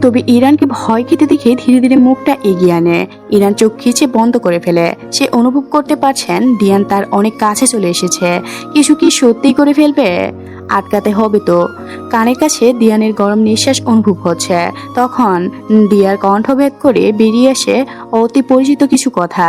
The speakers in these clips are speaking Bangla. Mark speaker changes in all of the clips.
Speaker 1: তবে ইরানকে ভয় খেতে দেখে ধীরে ধীরে মুখটা এগিয়ে আনে। ইরান চোখ খিচে বন্ধ করে ফেলে। সে অনুভব করতে পারছেন ডিয়ান তার অনেক কাছে চলে এসেছে। কিছু কি সত্যিই করে ফেলবে? আটকাতে হবে তো। কানের কাছে দিয়ানের গরম নিঃশ্বাস অনুভব হচ্ছে। তখন দিয়ার কণ্ঠভেদ করে বেরিয়ে আসে অতি পরিচিত কিছু কথা।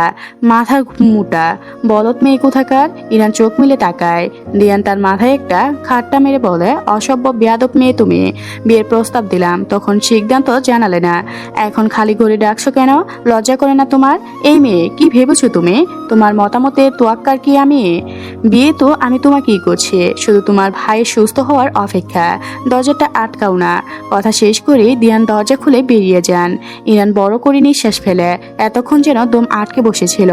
Speaker 1: মাথার মোটা বলদ মেয়ে কোথাকার। ইরান চোখ মিলে তাকায়। দিয়ান তার মাথায় একটা খাট্টা মেরে বলে, অসভ্য বেয়াদব মেয়ে তুমি। বিয়ের প্রস্তাব দিলাম তখন সিদ্ধান্ত জানালে না, এখন খালি করে ডাকছো কেন? লজ্জা করে না তোমার? এই মেয়ে কি ভেবেছো তুমি? তোমার মতামতের তোয়াক্কার কি আমি? বিয়ে তো আমি তোমাকেই করছি, শুধু তোমার ভাইয়ের সুস্থ হওয়ার অপেক্ষা। দরজাটা আটকাও না। কথা শেষ করে দিয়ান দরজা খুলে বেরিয়ে যান। ইরান বড় করে নিঃশ্বাস ফেলে। এতক্ষণ যেন দম আটকে বসেছিল।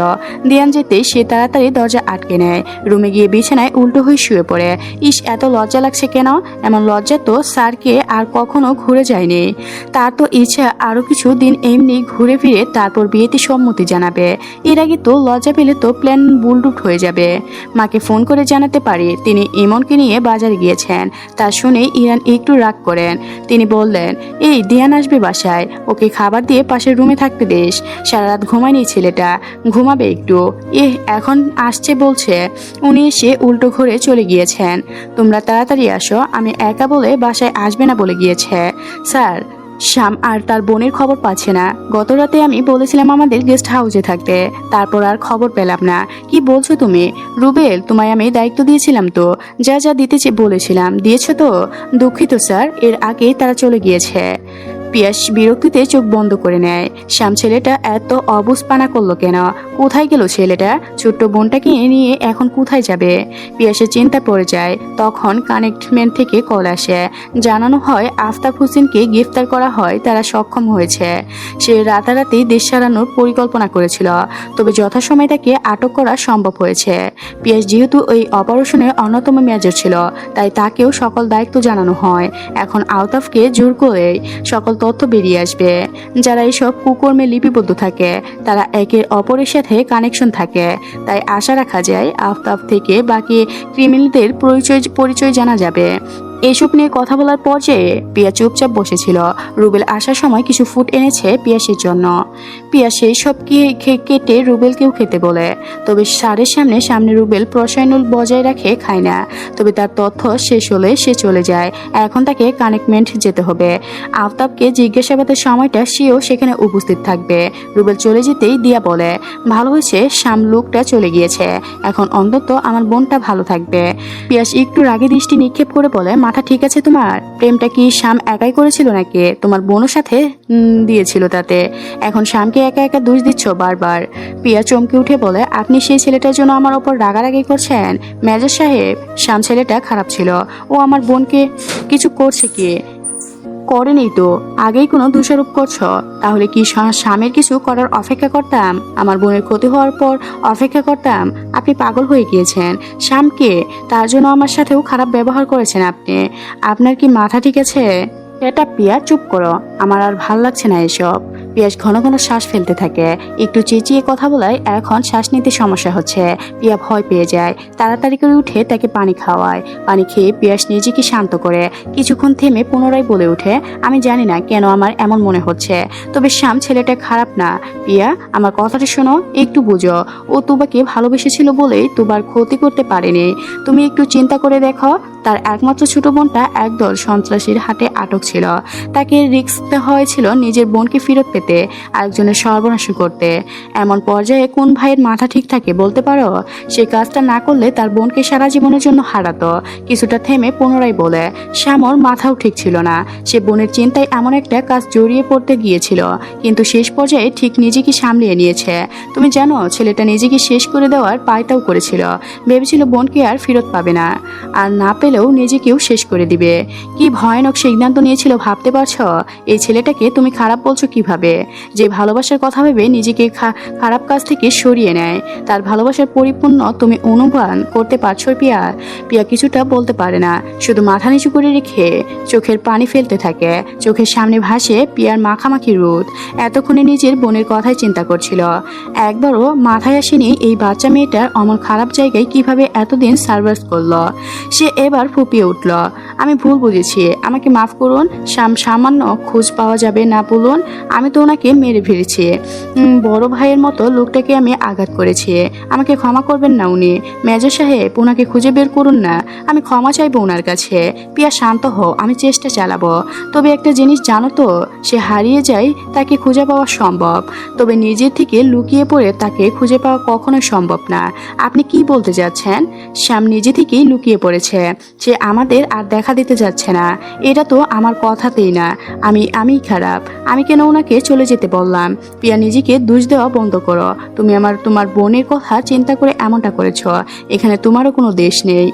Speaker 1: দিয়ান যেতে সে তাড়াতাড়ি দরজা আটকে নেয়। রুমে গিয়ে বিছানায় উল্টো হয়ে শুয়ে পড়ে। ইস, এত লজ্জা লাগছে কেন? এমন লজ্জা তো স্যারকে আর কখনো ঘুরে যায়নি। তার তো ইচ্ছা আরো কিছু দিন এমনি ঘুরে ফিরে তারপর বিয়েতে সম্মতি জানাবে। এর আগে তো লজ্জা পেলে তো প্ল্যান বুলডুট হয়ে যাবে। মাকে ফোন করে জানাতে পারে তিনি ইমনকে নিয়ে বাজারে গিয়েছেন। তা শুনে ইরান একটু রাগ করেন। তিনি বললেন, এই দিয়ান আসবে বাসায়, ওকে খাবার দিয়ে পাশের রুমে থাকতে দেশ। সারা রাত ঘুমায়নি ছেলেটা, ঘুমাবে একটু। এখন আসছে বলছে। উনি এসে উল্টো ঘরে চলে গিয়েছেন। তোমরা তাড়াতাড়ি আসো, আমি একা বলে বাসায় আসবে না বলে গিয়েছে। স্যার, শ্যাম আর তার বোনের খবর পাচ্ছে না। গত রাতে আমি বলেছিলাম আমাদের গেস্ট হাউসে থাকতে, তারপর আর খবর পেলাম না। কি বলছো তুমি? রুবেল, তোমায় আমি দায়িত্ব দিয়েছিলাম তো, যা যা দিতে বলেছিলাম দিয়েছো তো? দুঃখিত স্যার, এর আগে তারা চলে গিয়েছে। পিয়াস বিরক্তিতে চোখ বন্ধ করে নেয়। শ্যাম ছেলেটা এত অবুঝপানা করলো কেন? কোথায় গেল ছেলেটা? ছোট্ট বোনটাকে নিয়ে এখন কোথায় যাবে? পিয়াসের চিন্তা পড়ে যায়। তখন কানেক্টমেন্ট থেকে কল আসে। জানানো হয় আফতাব হোসেনকে গ্রেফতার করা হয়, তারা সক্ষম হয়েছে। সে রাতারাতি দেশ সারানোর পরিকল্পনা করেছিল, তবে যথাসময়ে তাকে আটক করা সম্ভব হয়েছে। পিয়াস যেহেতু ওই অপারেশনের অন্যতম মেজর ছিল, তাই তাকেও সকল দায়িত্ব জানানো হয়। এখন আলতাফকে জোর করে সকল তথ্য বেরিয়ে আসবে। যারা এসব কুকর্মে লিপিবদ্ধ থাকে তারা একের অপরের সাথে কানেকশন থাকে। তাই আশা রাখা যায় আফতাব থেকে বাকি ক্রিমিনালদের পরিচয় জানা যাবে। এসব নিয়ে কথা বলার পর্যায়ে পিয়া চুপচাপ বসেছিল। রুবেল আসার সময় কিছু ফুড এনেছে পিয়াসের জন্য। পিয়া সেই সব কেটে রুবেলকেও খেতে বলে। তবে স্যারের সামনে রুবেল প্রসায়নুল বজায় রাখে, খায় না। তবে তার তথ্য শেষ হলে সে চলে যায়। এখন তাকে কানেক্টমেন্ট যেতে হবে। আফতাবকে জিজ্ঞাসাবাদের সময়টা সেও সেখানে উপস্থিত থাকবে। রুবেল চলে যেতেই দিয়া বলে, ভালো হয়েছে শ্যাম লোকটা চলে গিয়েছে, এখন অন্তত আমার বোনটা ভালো থাকবে। পিয়াস একটু রাগে দৃষ্টি নিক্ষেপ করে বলে, মাথা ঠিক আছে তোমার? প্রেমটা কি শ্যাম একাই করেছিল নাকি তোমার বোনের সাথে দিয়েছিল তাতে? এখন শ্যামকে একা একা দোষ দিচ্ছ বারবার। পিয়া চমকে উঠে বলে, আপনি সেই ছেলেটার জন্য আমার ওপর রাগারাগি করছেন? মেজর সাহেব, শ্যাম ছেলেটা খারাপ ছিল, ও আমার বোনকে কিছু করছে কি? করেনি তো, আগেই কোনো দোষারোপ করছো? তাহলে কি স্বামীর কিছু করার অপেক্ষা করতাম? আমার বোনের ক্ষতি হওয়ার পর অপেক্ষা করতাম? আপনি পাগল হয়ে গিয়েছেন। শ্যামকে, তার জন্য আমার সাথেও খারাপ ব্যবহার করেছেন আপনি। আপনার কি মাথা ঠিক আছে? এটা পিয়া, চুপ করো, আমার আর ভাল লাগছে না এসব। পিয়াস ঘন ঘন শ্বাস ফেলতে থাকে। একটু চেঁচিয়ে কথা বলায় এখন শ্বাস নিতে সমস্যা হচ্ছে। পিয়া ভয় পেয়ে যায়। তাড়াতাড়ি করে উঠে তাকে পানি খাওয়ায়। পানি খেয়ে পিয়াস নিজেকে শান্ত করে কিছুক্ষণ থেমে পুনরায় বলে ওঠে, আমি জানি না কেন আমার এমন মনে হচ্ছে, তবে শ্যাম ছেলেটা খারাপ না। পিয়া, আমার কথাটা শোনো, একটু বুঝো। ও তুবাকে ভালোবেসেছিল বলেই তুবার ক্ষতি করতে পারেনি। তুমি একটু চিন্তা করে দেখো, তার একমাত্র ছোট বোনটা একদল সন্ত্রাসীর হাতে আটক ছিল। তাকে রিস্ক দেওয়া হয়েছিল নিজের বোনকে ফেরত পেতে, আরেকজনের সর্বনাশ করতে। এমন পর্যায়ে কোন ভাইয়ের মাথা ঠিক থাকে বলতে পারো? সে কাজটা না করলে তার বোনকে সারা জীবনের জন্য হারাতো। কিছুটা থেমে পুনরায় বলে, শ্যামর মাথাও ঠিক ছিল না। সে বোনের চিন্তায় এমন একটা কাজ জড়িয়ে পড়তে গিয়েছিল, কিন্তু শেষ পর্যায়ে ঠিক নিজেকে সামলিয়ে নিয়েছে। তুমি জানো, ছেলেটা নিজেকে শেষ করে দেওয়ার পায়তাও করেছিল। ভেবেছিল বোনকে আর ফেরত পাবে না, আর না পেলেও নিজেকেও শেষ করে দিবে। কি ভয়ানক সিদ্ধান্ত নিয়েছিল ভাবতে পারছো? এই ছেলেটাকে তুমি খারাপ বলছো কিভাবে? যে ভালোবাসার কথা ভেবে নিজেকে খারাপ কাজ থেকে সরিয়ে নেয়, তার ভালোবাসার পরিপূর্ণ তুমি অনুমান করতে পারছো? পিয়া পিয়া কিছুটা বলতে পারে না, শুধু মাথা নিচু করে রেখে চোখের পানি ফেলতে থাকে। চোখের সামনে ভাসে পিয়ার মাখামাখি রোদ। এতক্ষণে নিজের বোনের কথাই চিন্তা করছিল। একবারও মাথায় আসেনি এই বাচ্চা মেয়েটার অমন খারাপ জায়গায় কিভাবে এতদিন সার্ভাইভ করলো। সে এবার ফুপিয়ে উঠল। আমি ভুল বুঝেছি, আমাকে মাফ করুন। সামান্য খোঁজ পাওয়া যাবে না বলুন? আমি তো ওনাকে মেরে ফেলেছি। বড় ভাইয়ের মতো লোকটাকে আমি আঘাত করেছি। আমাকে ক্ষমা করবেন না উনি। মেজর সাহেব, ওনাকে খুঁজে বের করুন না। আমি ক্ষমা চাইবো ওনার কাছে। পিয়া, শান্ত হও, আমি চেষ্টা চালাবো। তবে একটা জিনিস জানো তো, সে হারিয়ে যায় তাকে খুঁজে পাওয়া সম্ভব, তবে নিজের থেকে লুকিয়ে পড়ে তাকে খুঁজে পাওয়া কখনোই সম্ভব না। আপনি কি বলতে যাচ্ছেন? শ্যাম নিজে থেকেই লুকিয়ে পড়েছে, সে আমাদের আর দেখা দিতে যাচ্ছে না। এটা তো আমার কথাতেই না। আমিই খারাপ। আমি কেন ওনাকে চলে যেতে বললাম? পিয়া, নিজেকে দোষ দেওয়া বন্ধ করো। তুমি তোমার বোনের কথা চিন্তা করে এমনটা করেছ। এখানে তোমারও কোনো দেশ নেই।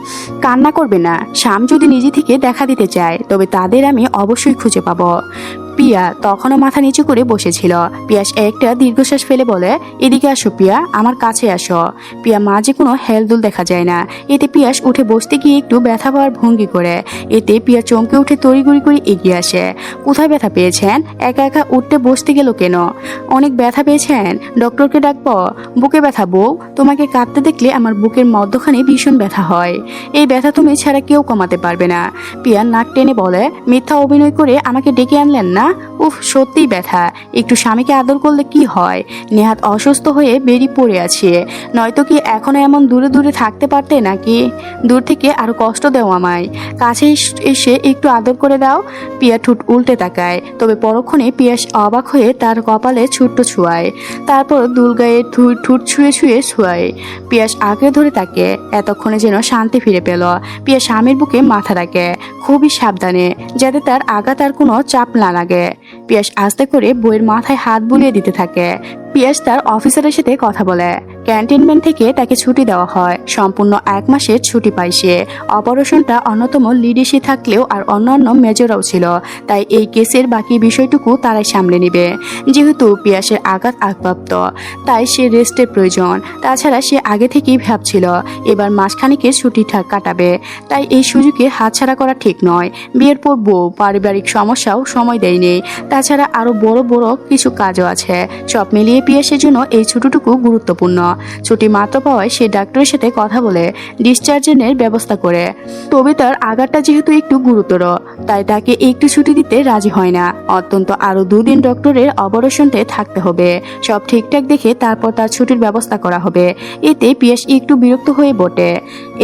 Speaker 1: কান্না করবে না। শ্যাম যদি নিজে থেকে দেখা দিতে চায় তবে তাদের আমি অবশ্যই খুঁজে পাবো। পিয়া তখনও মাথা নিচু করে বসেছিল। পিয়াস একটা দীর্ঘশ্বাস ফেলে বলে, এদিকে আসো পিয়া, আমার কাছে আসো। পিয়া মাঝে কোনো হেলদুল দেখা যায় না। এতে পিয়াস উঠে বসতে গিয়ে একটু ব্যথা পাওয়ার ভঙ্গি করে। এতে পিয়া চমকে উঠে তড়িঘড়ি করে এগিয়ে আসে। কোথায় ব্যথা পেয়েছেন? একা একা উঠতে বসতে গেল কেন? অনেক ব্যথা পেয়েছেন? ডক্টরকে ডাকবো? বুকে ব্যথা বউ? তোমাকে কাঁদতে দেখলে আমার বুকের মধ্যখানে ভীষণ ব্যথা হয়। এই ব্যথা তুমি ছাড়া কেউ কমাতে পারবে না। পিয়া নাক টেনে বলে, মিথ্যা অভিনয় করে আমাকে ডেকে আনলেন না? উফ, সত্যিই ব্যথা। একটু স্বামীকে আদর করলে কি হয়? নেহাত অসুস্থ হয়ে বেরিয়ে পড়ে আছে, নয়তো কি এখনো এমন দূরে দূরে থাকতে পারতে নাকি? দূর থেকে আরো কষ্ট দাও আমায়, কাছে এসে একটু আদর করে দাও। পিয়া ঠোঁট উল্টে তাকায়, তবে পরক্ষণে পিয়াস অবাক হয়ে তার কপালে ছোট্ট ছুঁয়ায়, তারপর দুলগায়ে ঠোঁট ছুঁয়ে ছুঁয়ে ছুঁয়ায়। পিয়াস আঁকড়ে ধরে তাকে, এতক্ষণে যেন শান্তি ফিরে পেল। পিয়া স্বামীর বুকে মাথা রাখে, খুবই সাবধানে, যাতে তার আঘাত আর কোনো চাপ না লাগে। পিয়াস আস্তে করে বইয়ের মাথায় হাত বুলিয়ে দিতে থাকে। পিয়াস তার অফিসারের সাথে কথা বলে। ক্যান্টনমেন্ট থেকে তাকে ছুটি দেওয়া হয়। সম্পূর্ণ 1 মাসের ছুটি পায় সে। অপারেশনটা অন্যতম লিডিসি থাকলেও আর অন্যান্য মেজররাও ছিল, তাই এই কেসের বাকি বিষয়টুকু তারাই সামলে নেবে। যেহেতু পিয়াসের আঘাত আঘাতপ্রাপ্ত, তাই সে রেস্টের প্রয়োজন। তাছাড়া সে আগে থেকেই ভাবছিল এবার মাসখানেকের ছুটি কাটাবে, তাই এই সুযোগে হাতছাড়া করা ঠিক নয়। বিয়ের পর বউ, পারিবারিক সমস্যাও সময় দেয়নি। তাছাড়া আরো বড় বড় কিছু কাজও আছে। সব মিলিয়ে পিয়াসের জন্য এই ছুটিটুকু গুরুত্বপূর্ণ। ছুটি মাত্র পাওয়ায় সে ডাক্তারের সাথে কথা বলে ডিসচার্জের ব্যবস্থা করে। তবে তার আঘাতটা যেহেতু একটু গুরুতর, তাই তাকে একটু ছুটি দিতে রাজি হয় না। অত্যন্ত আরো 2 দিন ডক্টরের অপারেশনতে থাকতে হবে। সব ঠিকঠাক দেখে তারপর তার ছুটির ব্যবস্থা করা হবে। এতে পিয়াস একটু বিরক্ত হয়ে বটে।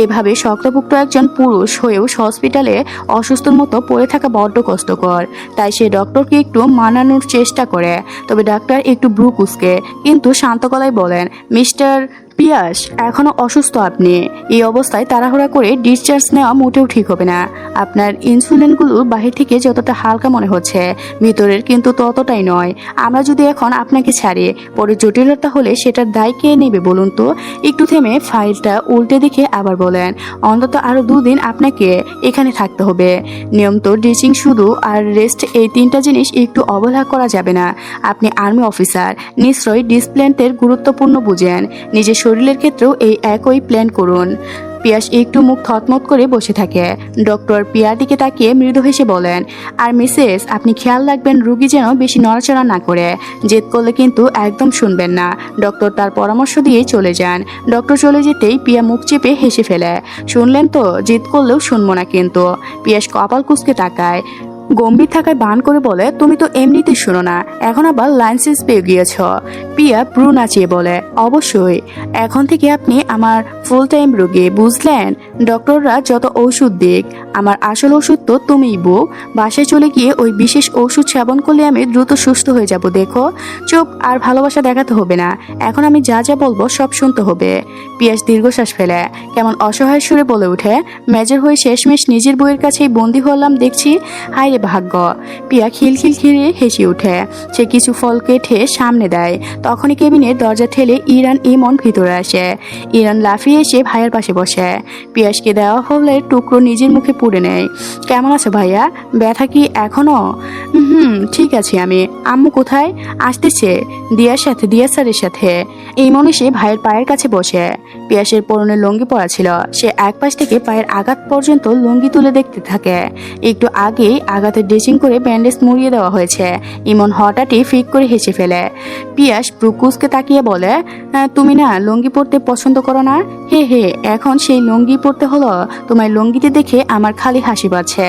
Speaker 1: এভাবে শক্তপোক্ত একজন পুরুষ হয়েও হসপিটালে অসুস্থর মতো পড়ে থাকা বড্ড কষ্টকর। তাই সে ডক্টরকে একটু মানানোর চেষ্টা করে। তবে ডাক্তার একটু ভ্রু কুঁচকে কিন্তু শান্ত গলায় বলেন, মিস্টার পিয়াস, এখনো অসুস্থ আপনি। এই অবস্থায় তাড়াহুড়া করে ডিসচার্জ নেওয়া মোটেও ঠিক হবে না। আপনার ইনসুলিনগুলো বাহির থেকে যতটা হালকা মনে হচ্ছে, ভিতরের কিন্তু ততটাই নয়। আমরা যদি এখন আপনাকে ছাড়ি, পরে জটিলতা হলে সেটার দায় কে নেবে বলুন তো? একটু থেমে ফাইলটা উল্টে দেখে আবার বলেন, অন্তত আরো 2 দিন আপনাকে এখানে থাকতে হবে। নিয়মিত ড্রেসিং শুধু আর রেস্ট, এই 3টা জিনিস একটু অবহেলা করা যাবে না। আপনি আর্মি অফিসার, নিশ্চয়ই ডিসিপ্লিনের গুরুত্বপূর্ণ বুঝেন। নিজের শরীরের ক্ষেত্রেও এই একই প্ল্যান করুন। পিয়াস একটু মুখ থতমত করে বসে থাকে। ডক্টর পিয়ার দিকে তাকিয়ে মৃদু হেসে বলেন, আর মিসেস, আপনি খেয়াল রাখবেন রোগী যেন বেশি নড়াচড়া না করে। জেদ করলে কিন্তু একদম শুনবেন না। ডক্টর তার পরামর্শ দিয়ে চলে যান। ডক্টর চলে যেতেই পিয়া মুখ চেপে হেসে ফেলে। শুনলেন তো, জেদ করলেও শুনবো না কিন্তু। পিয়াস কপাল কুঁচকে তাকায়, গম্ভীর থাকায় বান করে বলে, তুমি তো এমনিতে শোনো না, এখন আবার লাইসেন্স পেয়ে গিয়েছ। পিয়া ভ্রু নাচিয়ে বলে, অবশ্যই। এখন থেকে আপনি আমার ফুল টাইম রোগী, বুঝলেন? ডক্টররা যত ওষুধ দিক, আমার আসল ওষুধ তো তুমিই বউ। বাসায় চলে গিয়ে ওই বিশেষ ওষুধ সেবন করলে আমি দ্রুত সুস্থ হয়ে যাব। দেখো, চুপ, আর ভালোবাসা দেখাতে হবে না। এখন আমি যা যা বলবো সব শুনতে হবে। পিয়াস দীর্ঘশ্বাস ফেলে কেমন অসহায় সুরে বলে ওঠে, মেজর হয়ে শেষমেশ নিজের বউয়ের কাছেই বন্দী হলাম দেখছি। হায় রে ভাগ্য। পিয়া খিলখিল খিরে হেসে ওঠে। সে কিছু ফল কেটে সামনে দেয়। তখনই কেবিনের দরজা ঠেলে ইমন ভিতরে আসে। ইরান লাফিয়ে এসে ভাইয়ের পাশে বসে। পিয়াসকে দেওয়া ফলের টুকরো নিজের মুখে পুড়ে নেয়। কেমন আছো ভাইয়া? ব্যথা কি এখনো? ঠিক আছে আমি। আম্মু কোথায়? আসতেছে দিয়া স্যারের সাথে। ইমন এসে ভাইয়ের পায়ের কাছে বসে। পিয়াসের পরনে লুঙ্গি পরা ছিল। সে এক পাশ থেকে পায়ের আঘাত পর্যন্ত লুঙ্গি তুলে দেখতে থাকে। একটু আগেই আঘাত মাথাতে ড্রেসিং করে ব্যান্ডেজ মুড়িয়ে দেওয়া হয়েছে। ইমন হঠাৎই ফিক করে হেসে ফেলে। পিয়াস ব্রুকুসকে তাকিয়ে বলে, তুমি না লুঙ্গি পরতে পছন্দ করো না? হে হে, এখন সেই লুঙ্গি পরতে হলো? তোমার লুঙ্গিতে দেখে আমার খালি হাসি পাচ্ছে।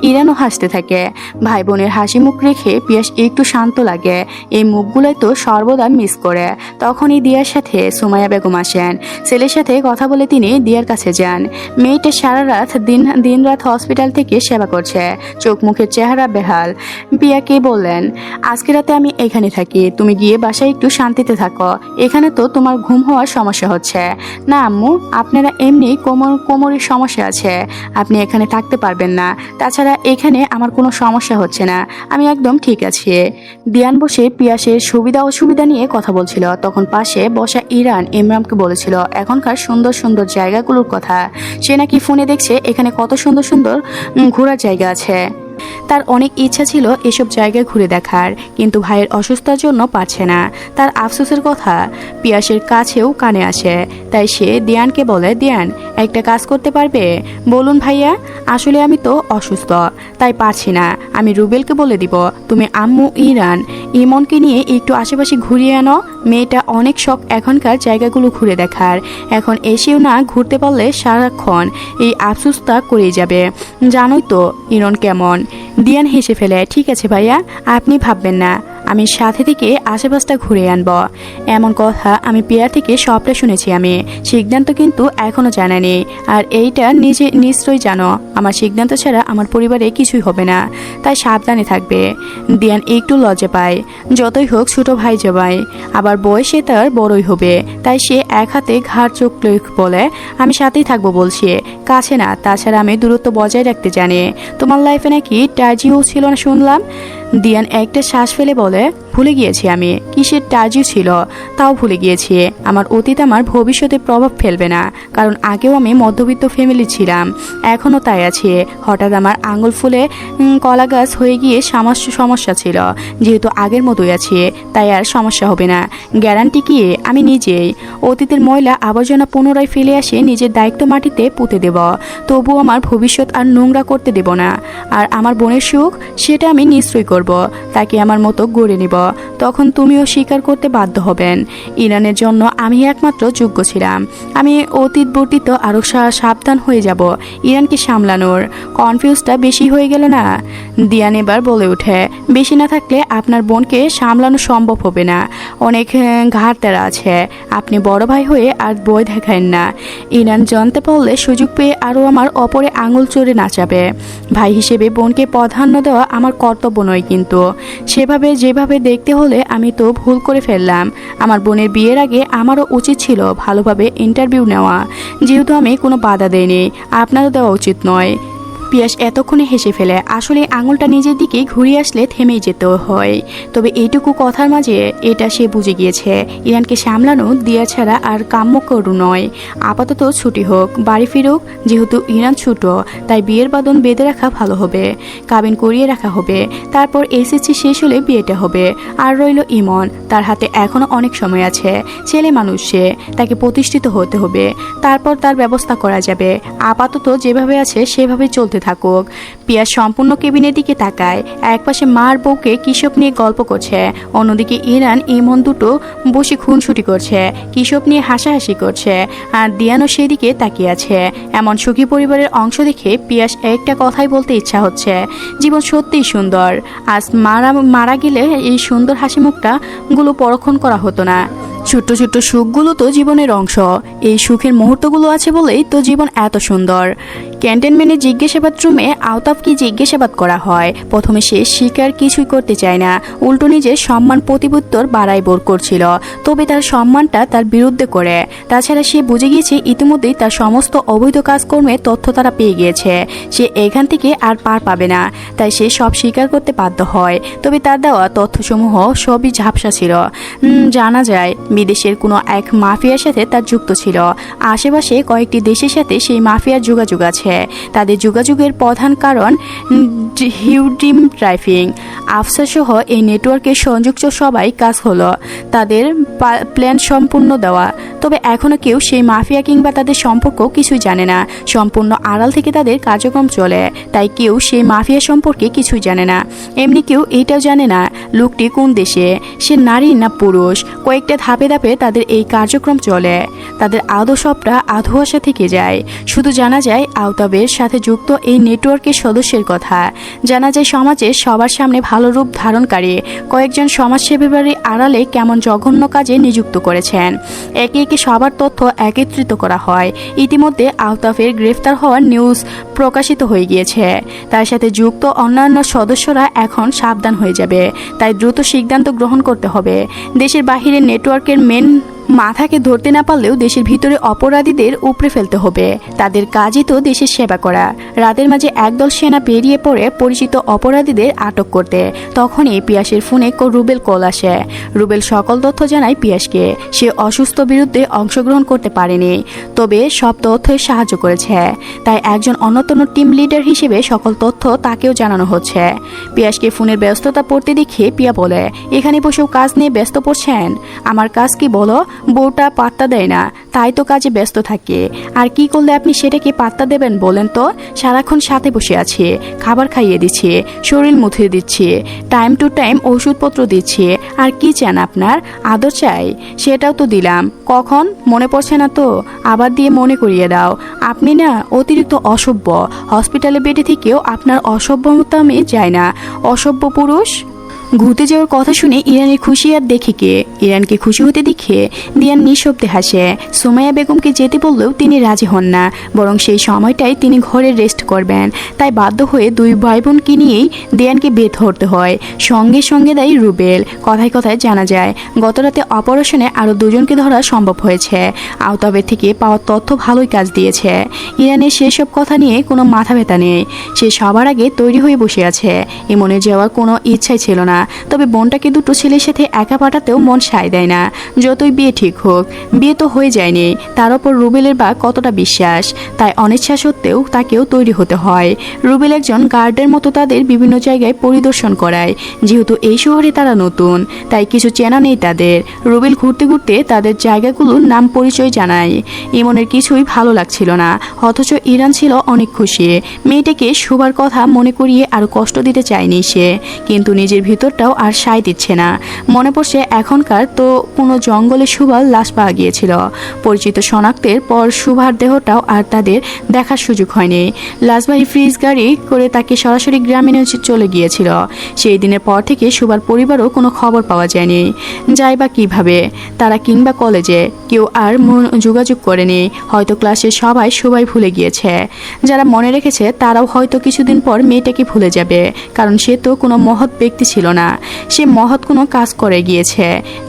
Speaker 1: ইরানও হাসতে থাকে। ভাই বোনের হাসি মুখ রেখে পিয়াস একটু শান্ত লাগে। এই মুখগুলোই তো সর্বদা মিস করে। তখনই দিয়ার সাথে সুমাইয়া বেগম আসেন। ছেলের সাথে কথা বলে তিনি দিয়ার কাছে যান। মেয়েটা সারা রাত দিন রাত হসপিটাল থেকে সেবা করছে, চোখ মুখের চেহারা বেহাল। পিয়াকে বললেন, আজকে রাতে আমি এখানে থাকি, তুমি গিয়ে বাসায় একটু শান্তিতে থাকো। এখানে তো তোমার ঘুম হওয়ার সমস্যা হচ্ছে। না আম্মু, আপনারা এমনি কোমরের সমস্যা আছে, আপনি এখানে থাকতে পারবেন না। তাছাড়া এখানে আমার কোনো সমস্যা হচ্ছে না, আমি একদম ঠিক আছি। দিয়ান বসে পিয়াসের সুবিধা অসুবিধা নিয়ে কথা বলছিল। তখন পাশে বসা ইরান ইমরানকে বলেছিল এখনকার সুন্দর সুন্দর জায়গাগুলোর কথা। সে নাকি ফোনে দেখছে এখানে কত সুন্দর সুন্দর ঘোরার জায়গা আছে। তার অনেক ইচ্ছা ছিল এসব জায়গায় ঘুরে দেখার, কিন্তু ভাইয়ের অসুস্থতার জন্য পারছে না। তার আফসোসের কথা পিয়াসের কাছেও কানে আসে। তাই সে দিয়ানকে বলে, দিয়ান একটা কাজ করতে পারবে? বলুন ভাইয়া। আসলে আমি তো অসুস্থ, তাই পারছি না। আমি রুবেলকে বলে দিব তুমি আম্মু ইমনকে নিয়ে একটু আশেপাশে ঘুরিয়ে আনো। মেয়েটা অনেক শখ এখনকার জায়গাগুলো ঘুরে দেখার। এখন এসেও না ঘুরতে পারলে সারাক্ষণ এই আফসোসটা করেই যাবে। জানোই তো ইরন কেমন। দিয়ান হেসে ফেলে, ঠিক আছে ভাইয়া, আপনি ভাববেন না, আমি সাথে থেকে আশেপাশটা ঘুরে আনবো। এমন কথা আমি পিয়া থেকে সবটা শুনেছি। আমি সিদ্ধান্ত কিন্তু এখনো জানানি। আর এইটা নিশ্চয়ই জানো, আমার সিদ্ধান্ত ছাড়া আমার পরিবারে কিছুই হবে না, তাই সাবধানে থাকবে। দিয়ান একটু লজ্জা পায়। যতই হোক ছোট ভাই জবাই, আবার বয়সে তার বড়ই হবে। তাই সে এক হাতে ঘাড় চোখ বলে, আমি সাথেই থাকবো বলছি, কাছে না। তাছাড়া আমি দূরত্ব বজায় রাখতে জানি। তোমার লাইফে নাকি টার্জিও ছিল না শুনলাম। দিয়ান একটা শ্বাস ফেলে বলে, ভুলে গিয়েছি আমি কিসের টার্জিও ছিল, তাও ভুলে গিয়েছি। আমার অতীত আমার ভবিষ্যতে প্রভাব ফেলবে না, কারণ আগেও আমি মধ্যবিত্ত ফ্যামিলি ছিলাম, এখনও তাই আছে। হঠাৎ আমার আঙুল ফুলে কলা গাছ হয়ে গিয়ে সমস্যা ছিল, যেহেতু আগের মতোই আছে তাই আর সমস্যা হবে না। গ্যারান্টি কি? আমি নিজেই অতীতের ময়লা আবর্জনা পুনরায় ফেলে আসে নিজের দায়িত্ব মাটিতে পুঁতে দেব। তবু আমার ভবিষ্যৎ আর নোংরা করতে দেব না। আর আমার বোনের সুখ, সেটা আমি নিশ্চয়ই করব, তাকে আমার মতো গড়ে নিব। তখন তুমিও স্বীকার করতে বাধ্য হবেন, ইরানের জন্য আমি একমাত্র যোগ্য ছিলাম। আমি অতীত বর্তিত আরও সাবধান হয়ে যাব ইরানকে সামলানোর। কনফিউজটা বেশি হয়ে গেল না? দিয়ান এবার বলে ওঠে, বেশি না থাকলে আপনার বোনকে সামলানো সম্ভব হবে না, অনেক ঘাটতেরা আছে। আপনি বড় ভাই হয়ে আর বই দেখায়েন না। ইরান জানতে পারলে সুযোগ পেয়ে আরও আমার অপরে আঙুল চড়ে নাচাবে। ভাই হিসেবে বোনকে প্রাধান্য দেওয়া আমার কর্তব্য নয়, কিন্তু যেভাবে দেখতে হলে আমি তো ভুল করে ফেললাম। আমার বোনের বিয়ের আগে আমারও উচিত ছিল ভালোভাবে ইন্টারভিউ নেওয়া। যেহেতু আমি কোনো বাধা দেইনি, আপনারও দেওয়া উচিত নয়। পিয়াস এতক্ষণে হেসে ফেলে। আসলে আঙুলটা নিজের দিকে ঘুরিয়ে আসলে থেমেই যেতে হয়। তবে এইটুকু কথার মাঝে এটা সে বুঝে গিয়েছে, ইরানকে সামলানো দিয়া ছাড়া আর কাম্যকরু নয়। আপাতত ছুটি হোক, বাড়ি ফিরুক। যেহেতু ইরান ছোট, তাই বিয়ের বাঁধন বেঁধে রাখা ভালো হবে, কাবিন করিয়ে রাখা হবে। তারপর এসএসসি শেষ হলে বিয়েটা হবে। আর রইল ইমন, তার হাতে এখনো অনেক সময় আছে। ছেলে মানুষ সে, তাকে প্রতিষ্ঠিত হতে হবে, তারপর তার ব্যবস্থা করা যাবে। আপাতত যেভাবে আছে সেভাবে চলতে থাকুক। পিয়া সম্পূর্ণ কেবিনের দিকে তাকায়। একপাশে মার বউকে কিসব নিয়ে গল্প করছে, অন্যদিকে ইরান ইমন দুটো বসে খুনসুটি করছে, কিসব নিয়ে হাসাহাসি করছে। আর দিয়ানও সেদিকে তাকিয়ে আছে। এমন সুখী পরিবারের অংশ দেখে পিয়াস একটা কথাই বলতে ইচ্ছা হচ্ছে, জীবন সত্যিই সুন্দর। আজ মারা গেলে এই সুন্দর হাসি মুখটা গুলো পরক্ষণ করা হতো না। ছোট্ট ছোট্ট সুখগুলো তো জীবনের অংশ। এই সুখের মুহূর্তগুলো আছে বলেই তো জীবন এত সুন্দর। ক্যান্টনমেন্টের জিজ্ঞাসাবাদ রুমে আওতাফকে জিজ্ঞাসাবাদ করা হয়। প্রথমে সে স্বীকার কিছুই করতে চায় না, উল্টো নিজের সম্মান প্রতিপত্তর বাড়াই বোর করছিল। তবে তার সম্মানটা তার বিরুদ্ধে করে। তাছাড়া সে বুঝে গিয়েছে ইতিমধ্যেই তার সমস্ত অবৈধ কাজকর্মের তথ্য তারা পেয়ে গিয়েছে। সে এখান থেকে আর পার পাবে না, তাই সে সব স্বীকার করতে বাধ্য হয়। তবে তার দেওয়া তথ্যসমূহ সবই ঝাপসা ছিল। জানা যায় বিদেশের কোনো এক মাফিয়ার সাথে তার যুক্ত ছিল। আশেপাশে কয়েকটি দেশের সাথে সেই মাফিয়ার যোগাযোগ আছে। তাদের যোগাযোগের প্রধান কারণ হিউডিম ট্রাফিং। আফসাসহ এই নেটওয়ার্কের সংযুক্ত সবাই কাজ হলো তাদের প্ল্যান সম্পূর্ণ দেওয়া। তবে এখনও কেউ সেই মাফিয়া কিংবা তাদের সম্পর্ক কিছুই জানে না। সম্পূর্ণ আড়াল থেকে তাদের কার্যক্রম চলে, তাই কেউ সেই মাফিয়া সম্পর্কে কিছুই জানে না। এমনি কেউ এটাও জানে না লোকটি কোন দেশে, সে নারী না পুরুষ। কয়েকটা ধাপে ধাপে তাদের এই কার্যক্রম চলে। তাদের আদৌ সবটা আধোয়াশা থেকে যায়। শুধু জানা যায় আওতাবের সাথে যুক্ত এই নেটওয়ার্কের সদস্যের কথা। জানা যায় সমাজের সবার সামনে ভালো রূপ ধারণকারী কয়েকজন সমাজসেবীবাড়ির আড়ালে কেমন জঘন্য কাজে নিযুক্ত করেছেন। একে একে সবার তথ্য একত্রিত করা হয়। ইতিমধ্যে আওতাফের গ্রেফতার হওয়ার নিউজ প্রকাশিত হয়ে গিয়েছে। তার সাথে যুক্ত অন্যান্য সদস্যরা এখন সাবধান হয়ে যাবে। তাই দ্রুত সিদ্ধান্ত গ্রহণ করতে হবে। দেশের বাহিরের নেটওয়ার্কের মেন মাথাকে ধরতে না পারলেও দেশের ভিতরে অপরাধীদের উপড়ে ফেলতে হবে। তাদের কাজই তো দেশের সেবা করা। রাতের মাঝে একদল সেনা বেরিয়ে পড়ে পরিচিত অপরাধীদের আটক করতে। তখনই পিয়াসের ফোনে রুবেল কল আসে। রুবেল সকল তথ্য জানায় পিয়াসকে। সে অসুস্থ বিরুদ্ধে অংশগ্রহণ করতে পারেনি, তবে সব তথ্যই সাহায্য করেছে। তাই একজন অন্যতম টিম লিডার হিসেবে সকল তথ্য তাকেও জানানো হচ্ছে। পিয়াসকে ফোনের ব্যস্ততা পড়তে দেখে পিয়া বলে, এখানে বসেও কাজ নিয়ে ব্যস্ত পড়ছেন? আমার কাজ কি বলো? বউটা পাত্তা দেয় না, তাই তো কাজে ব্যস্ত থাকে। আর কি করলে আপনি সেটাকে পাত্তা দেবেন বলেন তো? সারাক্ষণ সাথে বসে আছে, খাবার খাইয়ে দিচ্ছে, শরীর মুথে দিচ্ছে, টাইম টু টাইম ওষুধপত্র দিচ্ছে। আর কি চান আপনার? আদর চাই, সেটাও তো দিলাম। কখন মনে পড়ছে না তো? আবার দিয়ে মনে করিয়ে দাও। আপনি না অতিরিক্ত অসভ্য। হসপিটালে বেডে থেকেও আপনার অসভ্যতা আমি যায় না। অসভ্য পুরুষ। ঘুরতে যাওয়ার কথা শুনে ইরানের খুশি আর দেখে কে? ইরানকে খুশি হতে দেখে দিয়ান নিঃশব্দে হাসে। সুমাইয়া বেগমকে যেতে বললেও তিনি রাজি হন না, বরং সেই সময়টাই তিনি ঘরে রেস্ট করবেন। তাই বাধ্য হয়ে দুই ভাই বোনকে নিয়েই দিয়ানকে বের ধরতে হয়। সঙ্গে সঙ্গে দেয় রুবেল। কথায় কথায় জানা যায় গতরাতে অপারেশনে আরও দুজনকে ধরা সম্ভব হয়েছে। আওতাবের থেকে পাওয়া তথ্য ভালোই কাজ দিয়েছে। ইরানের সেসব কথা নিয়ে কোনো মাথা ব্যথা নেই। সে সবার আগে তৈরি হয়ে বসে আছে। ইমনে যাওয়ার কোনো ইচ্ছাই ছিল না। তবে বোনটাকে দুটো ছেলের সাথে একা পাঠাতেও মন সায় দেয় না। যতই বিয়ে ঠিক হোক, বিয়ে তো হয়ে যায়নি। তার ওপর রুবেলের বা কতটা বিশ্বাস। তাই অনিচ্ছা সত্ত্বেও তাকেও তৈরি হতে হয়। রুবেল একজন গার্ডের মতো তাদের বিভিন্ন জায়গায় পরিদর্শন করায়। যেহেতু এই শহরে তারা নতুন, তাই কিছু চেনা নেই তাদের। রুবেল ঘুরতে ঘুরতে তাদের জায়গাগুলোর নাম পরিচয় জানায়। ইমনের কিছুই ভালো লাগছিল না, অথচ ইরান ছিল অনেক খুশি। মেয়েটাকে শোবার কথা মনে করিয়ে আরো কষ্ট দিতে চায়নি সে, কিন্তু নিজের ভিতরটাও আর সায় দিচ্ছে না। মনে পড়ছে এখনকার তো কোনো জঙ্গলে সুভার লাশ পাওয়া গিয়েছিল। পরিচিত শনাক্তের পর সুভার দেহটাও আর তাদের দেখার সুযোগ হয়নি। লাশবাহী ফ্রিজ গাড়ি করে তাকে সরাসরি গ্রামে নিয়ে চলে গিয়েছিল। সেই দিনের পর থেকে সুভার পরিবারও কোনো খবর পাওয়া যায়নি। যায় বা কিভাবে? তারা কিংবা কলেজে কেউ আর যোগাযোগ করেনি। হয়তো ক্লাসের সবাই ভুলে গিয়েছে। যারা মনে রেখেছে তারাও হয়তো কিছুদিন পর মেয়েটাকে ভুলে যাবে, কারণ সে তো কোনো মহৎ ব্যক্তি ছিল না। সে মহৎ কোনো কাজ করে গিয়েছে।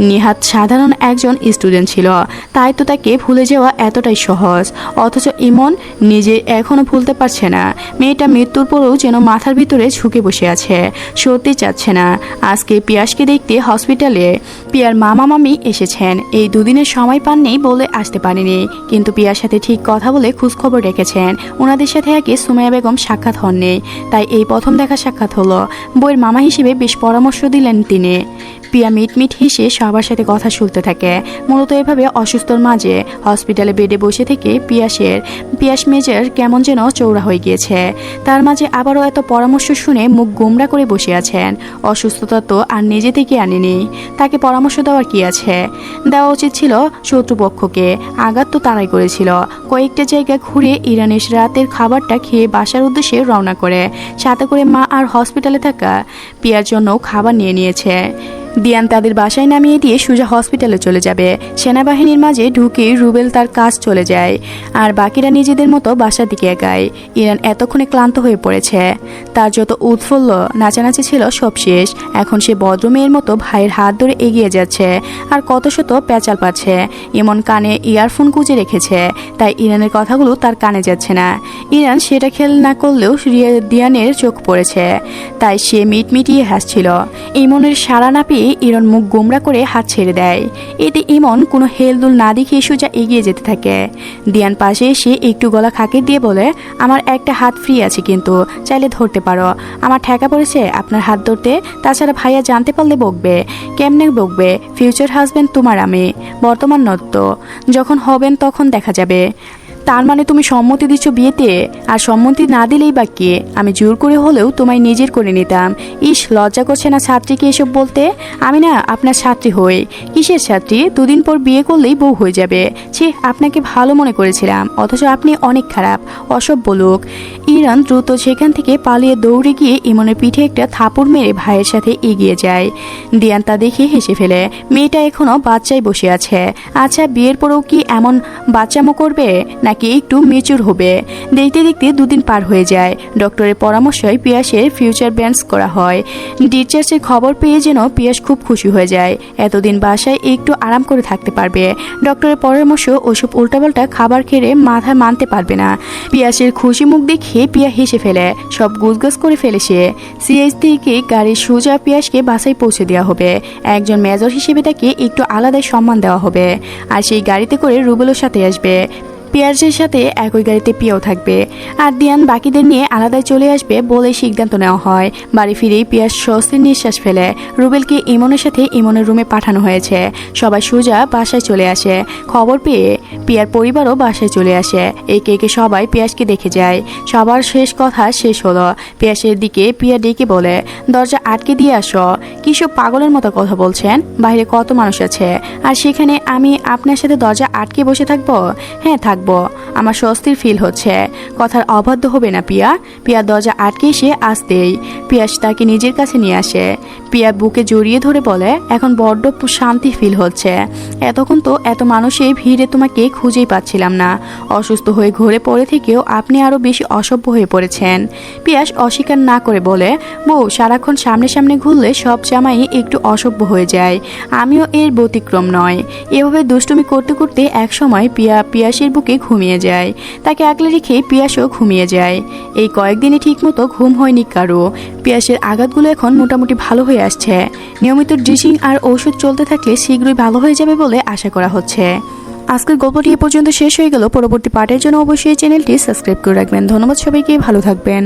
Speaker 1: নিহাত সাধারণ একজন স্টুডেন্ট ছিল, তাই তো তাকে ভুলে যাওয়া এতটাই সহজ। অথচ ইমন নিজে এখনো ভুলতে পারছে না। মেয়েটা মৃত্যুর পরেও যেন মাথার ভিতরে ঝুঁকে বসে আছে, সরতে চাচ্ছে না। আজকে পিয়াসকে দেখতে হসপিটালে পিয়ার মামা মামি এসেছেন। এই দুদিনের সময় পাননি বলে আসতে পারেনি, কিন্তু পিয়ার সাথে ঠিক কথা বলে খোঁজখবর রেখেছেন। ওনাদের সাথে আগে সুমাইয়া বেগম সাক্ষাৎ হননি, তাই এই প্রথম দেখা সাক্ষাৎ হলো। বইয়ের মামা হিসেবে বেশ পরামর্শ দিলেন তিনি। পিয়া মিট হেসে সবার সাথে কথা শুনতে থাকে। মূলত এভাবে অসুস্থর মাঝে হসপিটালে বেডে বসে থেকে পিয়াস মেজার কেমন যেন চৌড়া হয়ে গিয়েছে। তার মাঝে আবারও এত পরামর্শ শুনে মুখ গোমরা করে বসে আছেন। অসুস্থতা তো আর নিজে থেকে আনেনি, তাকে পরামর্শ দেওয়ার কি আছে? দেওয়া উচিত ছিল শত্রুপক্ষকে। আঘাত তো তারাই করেছিল। কয়েকটা জায়গা ঘুরে ইরানের রাতের খাবারটা খেয়ে বাসার উদ্দেশ্যে রওনা করে, সাথে করে মা আর হসপিটালে থাকা পিয়ার জন্য খাবার নিয়ে নিয়েছে। দিয়ান তাদের বাসায় নামিয়ে দিয়ে সোজা হসপিটালে চলে যাবে। সেনাবাহিনীর মাঝে ঢুকেই রুবেল তার কাজ চলে যায়, আর বাকিরা নিজেদের মতো বাসার দিকে এগায়। ইরান এতক্ষণে ক্লান্ত হয়ে পড়েছে। তার যত উৎফুল্ল নাচানাচি ছিল সব শেষ। এখন সে বদ্রমেয়ের মতো ভাইয়ের হাত ধরে এগিয়ে যাচ্ছে, আর কত শত প্যাচাল পাচ্ছে। ইমন কানে ইয়ারফোন গুঁজে রেখেছে, তাই ইরানের কথাগুলো তার কানে যাচ্ছে না। ইরান সেটা খেয়াল না করলেও দিয়ানের চোখ পড়েছে, তাই সে মিটমিটিয়ে হাসছিল। ইমনের সাড়া না পেয়ে দেখে ইরন মুখ গোমরা করে হাত ছেড়ে দেয়। এতে ইমন কোনো হেলদুল না দেখে সোজা এগিয়ে যেতে থাকে। দিয়ান পাশে এসে একটু গলা খাকির দিয়ে বলে, আমার একটা হাত ফ্রি আছে, কিন্তু চাইলে ধরতে পারো। আমার ঠেকা পড়েছে আপনার হাত ধরতে। তাছাড়া ভাইয়া জানতে পারলে বকবে। কেমনে বকবে? ফিউচার হাজবেন্ড তোমার আমি, বর্তমান নত্য। যখন হবেন তখন দেখা যাবে। তার মানে তুমি সম্মতি দিচ্ছ বিয়েতে? আর সম্মতি না দিলেই বা কে? আমি জোর করে হলেও তোমায় নিজের করে নিতাম। ইস, লজ্জা করছে না ছাত্রীকে এসব বলতে? আমি না আপনার ছাত্রী হই। কিসের ছাত্রী? দুদিন পর বিয়ে করলেই বউ হয়ে যাবে। ছি, আপনাকে ভালো মনে করেছিলাম, অথচ আপনি অনেক খারাপ, অসভ্য লোক। ইরান দ্রুত সেখান থেকে পালিয়ে দৌড়ে গিয়ে ইমনের পিঠে একটা থাপড় মেরে ভাইয়ের সাথে এগিয়ে যায়। দিয়ান তা দেখে হেসে ফেলে। মেয়েটা এখনো বাচ্চায় বসে আছে। আচ্ছা, বিয়ের পরেও কি এমন বাচ্চামো করবে, নাকি একটু মেচুর হবে? দেখতে দেখতে দুদিন পার হয়ে যায়। ডক্টরের পরামর্শে পিয়াসের ফিউচার ব্যান্স করা হয়। ডিসচার্জের খবর পেয়ে যেন পিয়াস খুব খুশি হয়ে যায়। এতদিন বাসায় একটু আরাম করে থাকতে পারবে। ডক্টরের পরামর্শ ওসব উল্টাপাল্টা খাবার খেয়ে মাথায় মানতে পারবে না। পিয়াসের খুশি মুখ দেখে পিয়া হেসে ফেলে। সব গুজগাজ করে ফেলে সে। সিএইচ থেকে গাড়ির সোজা পিয়াসকে বাসায় পৌঁছে দেওয়া হবে। একজন মেজর হিসেবে তাকে একটু আলাদাই সম্মান দেওয়া হবে। আর সেই গাড়িতে করে রুবেলের সাথে আসবে। পিয়াসের সাথে একই গাড়িতে পিয়াও থাকবে। আর দিয়ান বাকিদের নিয়ে আলাদায় চলে আসবে বলে সিদ্ধান্ত নেওয়া হয়। বাড়ি ফিরেই পিয়াস স্বস্তির নিঃশ্বাস ফেলে। রুবেলকে ইমনের সাথে ইমনের রুমে পাঠানো হয়েছে। সবাই সোজা বাসায় চলে আসে। খবর পেয়ে পিয়ার পরিবারও বাসায় চলে আসে। একে একে সবাই পিয়াসকে দেখে যায়। সবার শেষ কথা শেষ হলো। পিয়াসের দিকে পিয়া ডেকে বলে, দরজা আটকে দিয়ে আসো। কিসব পাগলের মতো কথা বলছেন? বাইরে কত মানুষ আছে, আর সেখানে আমি আপনার সাথে দরজা আটকে বসে থাকবো? হ্যাঁ থাকবো, আমার স্বস্তির ফিল হচ্ছে। কথার অবাধ্য হবে না পিয়া। পিয়া দরজা আটকে এসে আসতেই পিয়াস তাকে নিজের কাছে নিয়ে আসে। পিয়া বুকে জড়িয়ে ধরে বলে, এখন বড্ড শান্তি ফিল হচ্ছে। এতক্ষণ তো এত মানুষের ভিড়ে তোমাকে খুঁজেই পাচ্ছিলাম না। অসুস্থ হয়ে ঘুরে পড়ে থেকেও আপনি আরো বেশি অসভ্য হয়ে পড়েছেন। পিয়াস অস্বীকার না করে বলে, বউ সারাক্ষণ সামনে সামনে ঘুরলে সব জামাই একটু অসভ্য হয়ে যায়। আমিও এর ব্যতিক্রম নয়। এভাবে দুষ্টুমি করতে করতে একসময় পিয়াসের বুকে ঘুমিয়ে যায়। তাকে আগলে রেখে পিয়াসও ঘুমিয়ে যায়। এই কয়েকদিনে ঠিকমতো ঘুম হয়নি কারো। পিয়াসের আঘাতগুলো এখন মোটামুটি ভালো হয়ে আসছে। নিয়মিত ড্রেসিং আর ওষুধ চলতে থাকলে শীঘ্রই ভালো হয়ে যাবে বলে আশা করা হচ্ছে। আজকের গল্পটি এ পর্যন্ত শেষ হয়ে গেল। পরবর্তী পার্টের জন্য অবশ্যই চ্যানেলটি সাবস্ক্রাইব করে রাখবেন। ধন্যবাদ সবাইকে, ভালো থাকবেন।